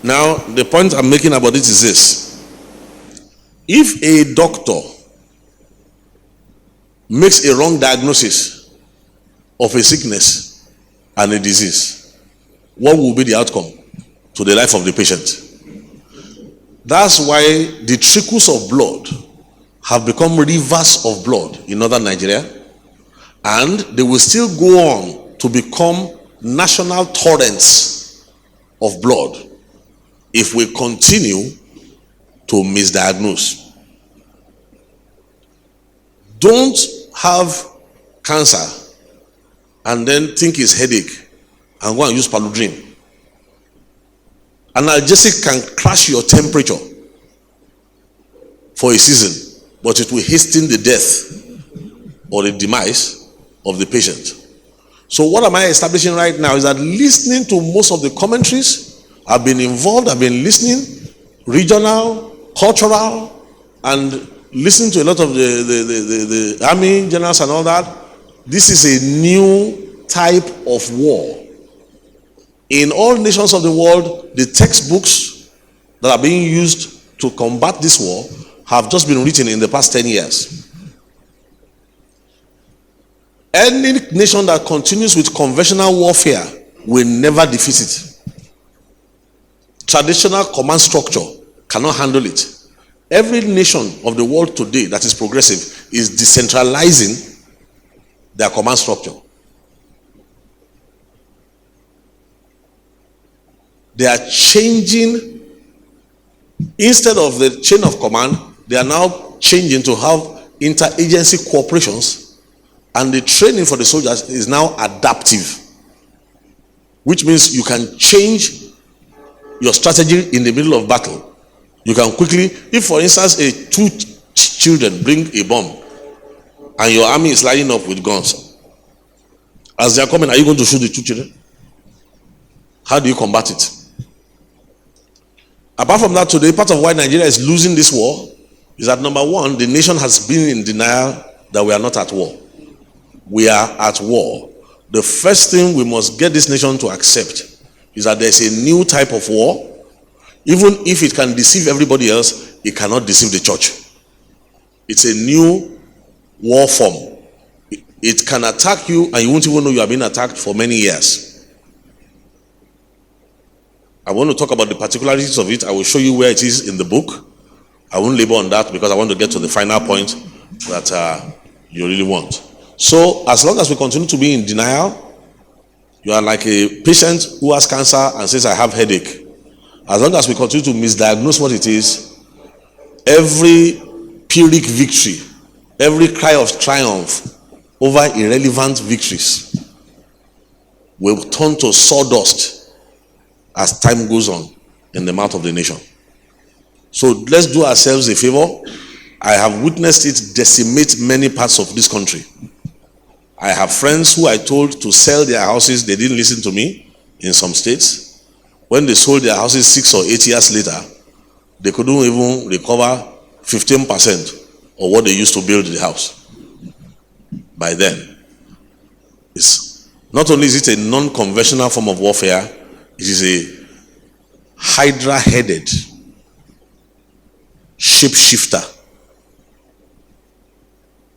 Now, the point I'm making about it is this. If a doctor makes a wrong diagnosis of a sickness and a disease, what will be the outcome to the life of the patient? That's why the trickles of blood have become rivers of blood in northern Nigeria, and they will still go on to become national torrents of blood if we continue to misdiagnose. Don't have cancer and then think it's headache and go and use Paludrin. Analgesic can crash your temperature for a season, but it will hasten the death or the demise of the patient. So what am I establishing right now is that listening to most of the commentaries, I've been involved, I've been listening, regional, cultural, and listening to a lot of the army generals and all that. This is a new type of war. In all nations of the world, the textbooks that are being used to combat this war have just been written in the past 10 years. Any nation that continues with conventional warfare will never defeat it. Traditional command structure cannot handle it. Every nation of the world today that is progressive is decentralizing their command structure. They are changing, instead of the chain of command, they are now changing to have interagency cooperations, and the training for the soldiers is now adaptive, which means you can change your strategy in the middle of battle. You can quickly, if for instance two children bring a bomb and your army is lining up with guns, as they are coming, are you going to shoot the two children? How do you combat it? Apart from that, today, part of why Nigeria is losing this war is that, number one, the nation has been in denial that we are not at war. We are at war. The first thing we must get this nation to accept is that there's a new type of war. Even if it can deceive everybody else, it cannot deceive the church. It's a new war form. It can attack you and you won't even know you have been attacked for many years. I want to talk about the particularities of it. I will show you where it is in the book. I won't labor on that because I want to get to the final point that you really want. So, as long as we continue to be in denial, you are like a patient who has cancer and says, I have headache. As long as we continue to misdiagnose what it is, every Pyrrhic victory, every cry of triumph over irrelevant victories will turn to sawdust as time goes on in the mouth of the nation. So let's do ourselves a favor. I have witnessed it decimate many parts of this country. I have friends who I told to sell their houses. They didn't listen to me in some states. When they sold their houses 6 or 8 years later, they couldn't even recover 15% of what they used to build the house. By then, it's not only is it a non-conventional form of warfare, it is a hydra-headed shapeshifter.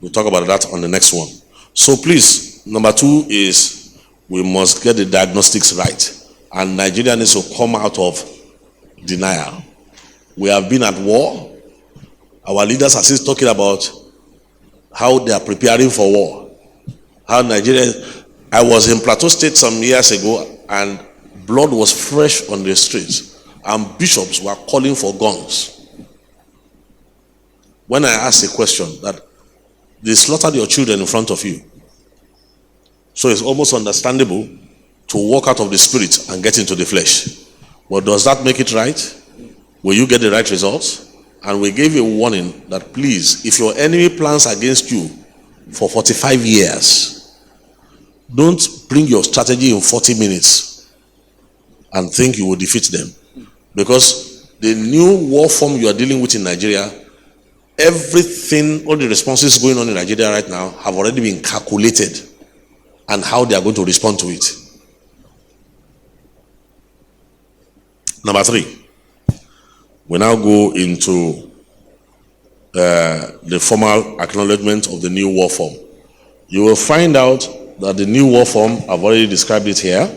We'll talk about that on the next one. So please, number 2 is we must get the diagnostics right. And Nigeria needs to come out of denial. We have been at war. Our leaders are still talking about how they are preparing for war. How Nigeria... I was in Plateau State some years ago and blood was fresh on the streets. And bishops were calling for guns. When I asked a question that they slaughtered your children in front of you. So it's almost understandable to walk out of the spirit and get into the flesh. But does that make it right? Will you get the right results? And we gave a warning that please, if your enemy plans against you for 45 years, don't bring your strategy in 40 minutes and think you will defeat them. Because the new war form you are dealing with in Nigeria, everything, all the responses going on in Nigeria right now have already been calculated and how they are going to respond to it. Number 3, we now go into the formal acknowledgement of the new war form. You will find out that the new war form, I've already described it here.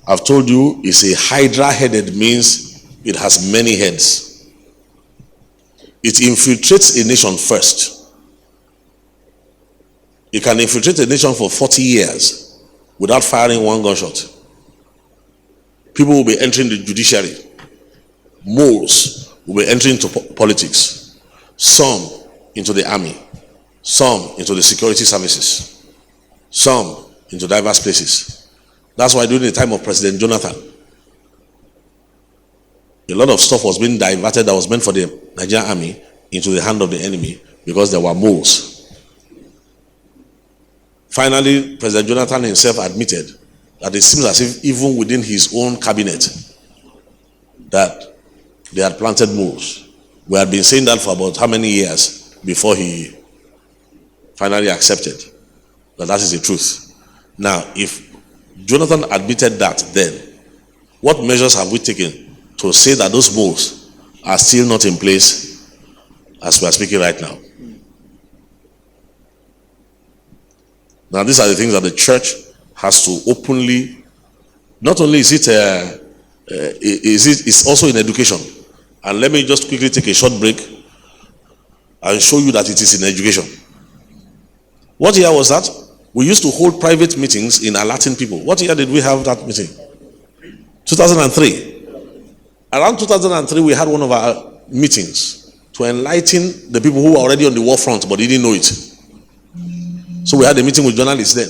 I've told you it's a hydra-headed, means it has many heads. It infiltrates a nation first. It can infiltrate a nation for 40 years without firing one gunshot. People will be entering the judiciary. Moles will be entering into politics. Some into the army. Some into the security services. Some into diverse places. That's why during the time of President Jonathan, a lot of stuff was being diverted that was meant for the Nigerian army into the hand of the enemy because there were moles. Finally, President Jonathan himself admitted that it seems as if even within his own cabinet that they had planted moles. We had been saying that for about how many years before he finally accepted that is the truth. Now, if Jonathan admitted that, then what measures have we taken to say that those moles are still not in place as we are speaking right now? Now, these are the things that the church has to openly, not only is it's also in education. And let me just quickly take a short break and show you that it is in education. What year was that? We used to hold private meetings in alerting people. What year did we have that meeting? 2003. Around 2003, we had one of our meetings to enlighten the people who were already on the war front, but they didn't know it. So we had a meeting with journalists then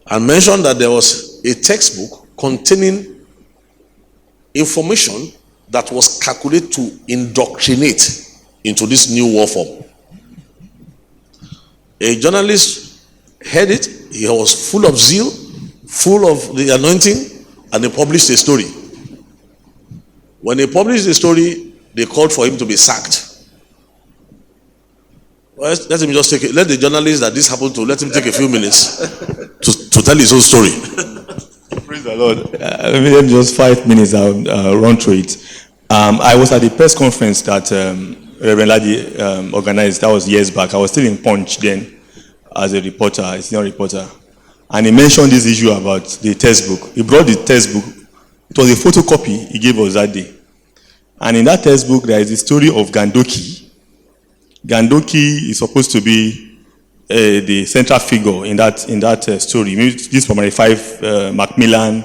and mentioned that there was a textbook containing information that was calculated to indoctrinate into this new war form. A journalist heard it. He was full of zeal, full of the anointing, and they published a story. When they published the story, they called for him to be sacked. Well, let him just take it. Let the journalist that this happened to, let him take a few minutes to tell his own story. Praise the Lord. Maybe just 5 minutes, I'll run through it. I was at the press conference that Reverend Ladi organized. That was years back. I was still in Punch then as a reporter, a senior reporter. And he mentioned this issue about the textbook. He brought the textbook. It was a photocopy he gave us that day. And in that textbook, there is the story of Gandoki. Gandoki is supposed to be the central figure in that story. This primary 5 Macmillan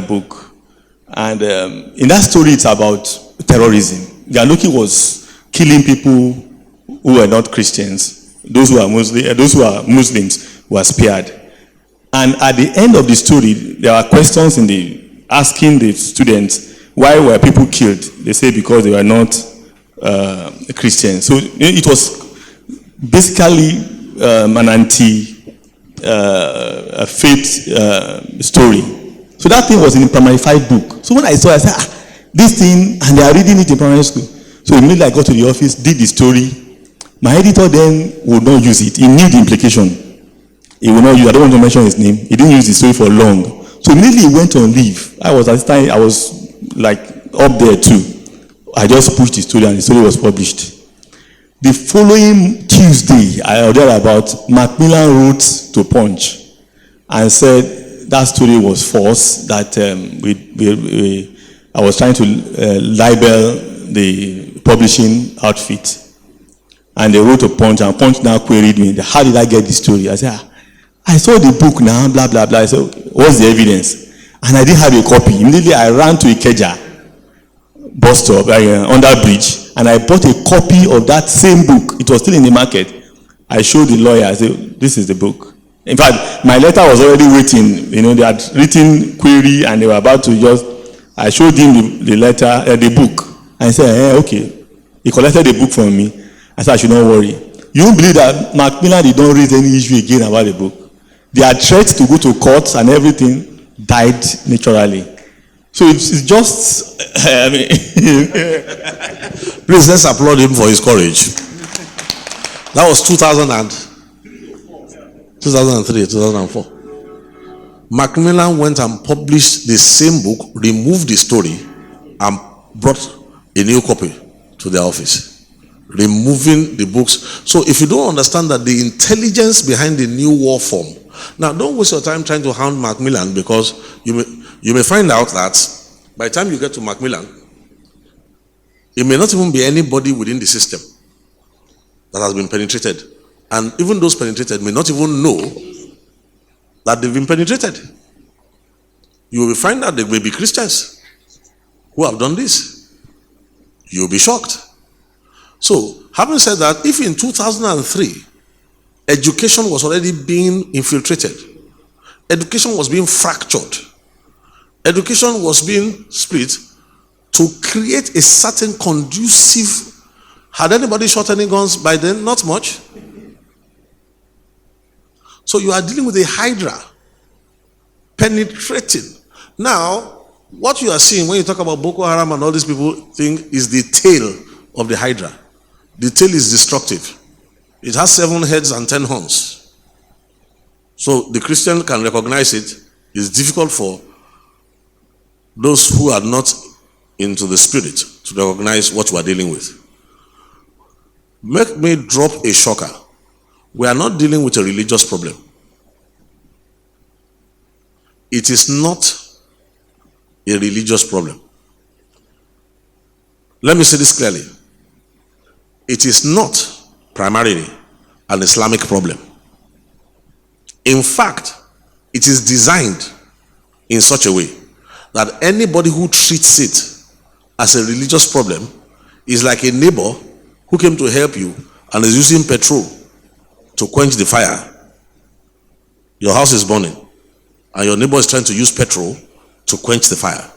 book. And in that story, it's about terrorism. Gandoki was killing people who were not Christians. Those who are Muslims were spared. And at the end of the story, there are questions asking the students, why were people killed? They say because they were not Christians. So it was basically an anti-faith story. So that thing was in the primary 5 book. So when I saw it, I said, this thing, and they are reading it in primary school. So immediately I got to the office, did the story. My editor then would not use it. He knew the implication. He would not use, I don't want to mention his name. He didn't use the story for long. So immediately he went on leave. I was like up there too. I just pushed the story and the story was published. The following Tuesday, I heard about Macmillan wrote to Punch and said that story was false, that I was trying to libel the publishing outfit. And they wrote to Punch, and Punch now queried me, how did I get the story? I said, I saw the book now, blah, blah, blah. I said, what's the evidence? And I didn't have a copy. Immediately I ran to Ikeja bus stop, under bridge, and I bought a copy of that same book. It was still in the market. I showed the lawyer, I said, this is the book. In fact, my letter was already waiting. They had written query and they were about to I showed him the letter, the book. And he said, okay. He collected the book from me. I said, I should not worry. You won't believe that Macmillan did not raise any issue again about the book. Their threats to go to court and everything died naturally. So it's just, Please, let's applaud him for his courage. That was 2003, 2004. Macmillan went and published the same book, removed the story, and brought a new copy to their office, removing the books. So if you don't understand that the intelligence behind the new war form, now don't waste your time trying to hound Macmillan, because you may find out that by the time you get to Macmillan, it may not even be anybody within the system that has been penetrated. And even those penetrated may not even know that they've been penetrated. You will find out there may be Christians who have done this. You'll be shocked. So, having said that, if in 2003, education was already being infiltrated, education was being fractured, education was being split to create a certain conducive. Had anybody shot any guns by then? Not much. So you are dealing with a hydra penetrating. Now, what you are seeing when you talk about Boko Haram and all these people think is the tail of the hydra. The tail is destructive. It has 7 heads and 10 horns. So the Christian can recognize it. It's difficult for those who are not into the spirit to recognize what we are dealing with. Make me drop a shocker. We are not dealing with a religious problem. It is not a religious problem. Let me say this clearly. It is not primarily an Islamic problem. In fact, it is designed in such a way that anybody who treats it as a religious problem is like a neighbor who came to help you and is using petrol to quench the fire. Your house is burning and your neighbor is trying to use petrol to quench the fire.